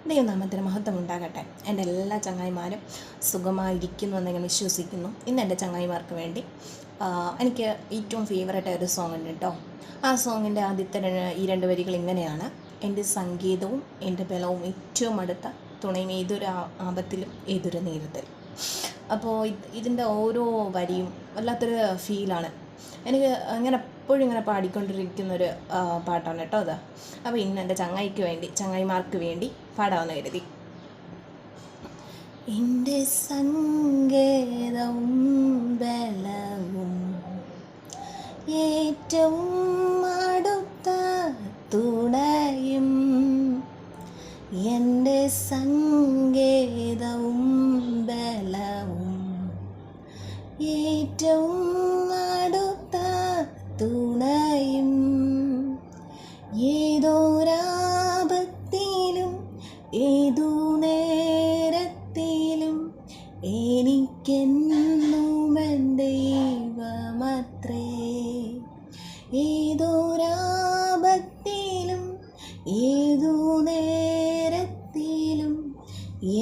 ദൈവനാമത്തിന് മഹത്വം ഉണ്ടാകട്ടെ. എൻ്റെ എല്ലാ ചങ്ങായിമാരും സുഖമായിരിക്കുന്നു എന്ന് ഞാൻ വിശ്വസിക്കുന്നു. ഇന്ന് എൻ്റെ ചങ്ങായിമാർക്ക് വേണ്ടി എനിക്ക് ഏറ്റവും ഫേവറേറ്റ് ഒരു സോങ് ഉണ്ട് കേട്ടോ. ആ സോങ്ങിൻ്റെ ആദ്യത്തെ ഈ രണ്ട് വരികൾ ഇങ്ങനെയാണ്: എൻ്റെ സംഗീതവും എൻ്റെ ബലവും ഏറ്റവും അടുത്ത തുണയും ഏതൊരു ആപത്തിലും ഏതൊരു നേരത്തിലും. അപ്പോൾ ഇതിൻ്റെ ഓരോ വരിയും വല്ലാത്തൊരു ഫീലാണ്. എനിക്ക് ഇങ്ങനെ എപ്പോഴും ഇങ്ങനെ പാടിക്കൊണ്ടിരിക്കുന്നൊരു പാട്ടാണ് കേട്ടോ അത്. അപ്പോൾ ഇന്ന് എൻ്റെ ചങ്ങായിമാർക്ക് വേണ്ടി പാടാമെന്ന് കരുതി. എൻ്റെ സങ്കേതവും ബലവും ഏറ്റവും അടുത്ത തുണയും, എൻ്റെ സങ്കേതവും ബലവും ഏറ്റവും അടുത്ത തുണയും, ഏതൊരാപത്തിലും ഏതു നേരത്തിലും എനിക്കെന്നും എൻ ദൈവമത്രേ. ഏതൊരാപത്തിലും ഏതു നേരത്തിലും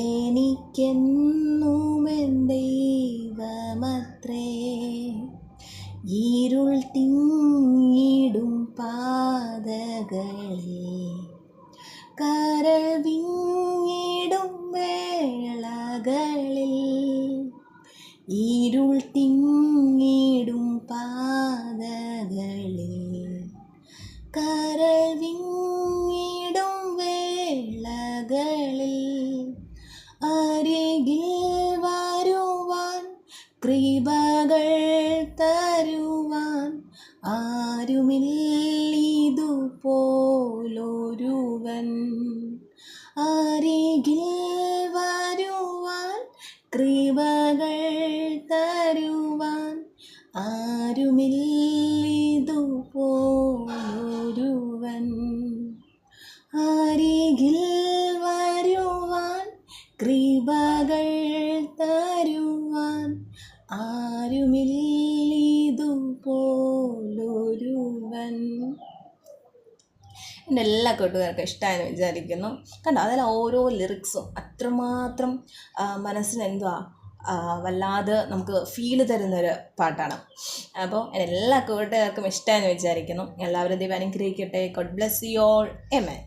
എനിക്കെന്നും എൻ ദൈവമത്രേ. ഇരുൾ തിങ്ങിടും പാതകളിൽ, കരൾ വിങ്ങിടും വേളകളിൽ, ഇരുൾ തിങ്ങിടും പാതകളിൽ, കരൾ വിങ്ങിടും വേളകളിൽ അരികിൽ വരുവാൻ, കൃപകൾ തരുവാൻ ആരുമില്ലിതുപോലൊരുവൻ. അരികിൽ വരുവാൻ, കൃപകൾ തരുവാൻ ആരുമില്ലിതുപോലൊരുവൻ. അരികിൽ വരുവാൻ, കൃപകൾ തരുവാൻ ആരുമില്ലിതുപോലൊരുവൻ. എൻ്റെ എല്ലാ കൂട്ടുകാർക്കും ഇഷ്ടമായെന്ന് വിചാരിക്കുന്നു. കണ്ടോ, അതിൽ ഓരോ ലിറിക്സും അത്രമാത്രം മനസ്സിനെന്തുവാ വല്ലാതെ നമുക്ക് ഫീൽ തരുന്നൊരു പാട്ടാണ്. അപ്പോൾ എൻ്റെ എല്ലാ കൂട്ടുകാർക്കും ഇഷ്ടമായെന്ന് വിചാരിക്കുന്നു. എല്ലാവരും ദൈവം അനുഗ്രഹിക്കട്ടെ. God bless you all. Amen.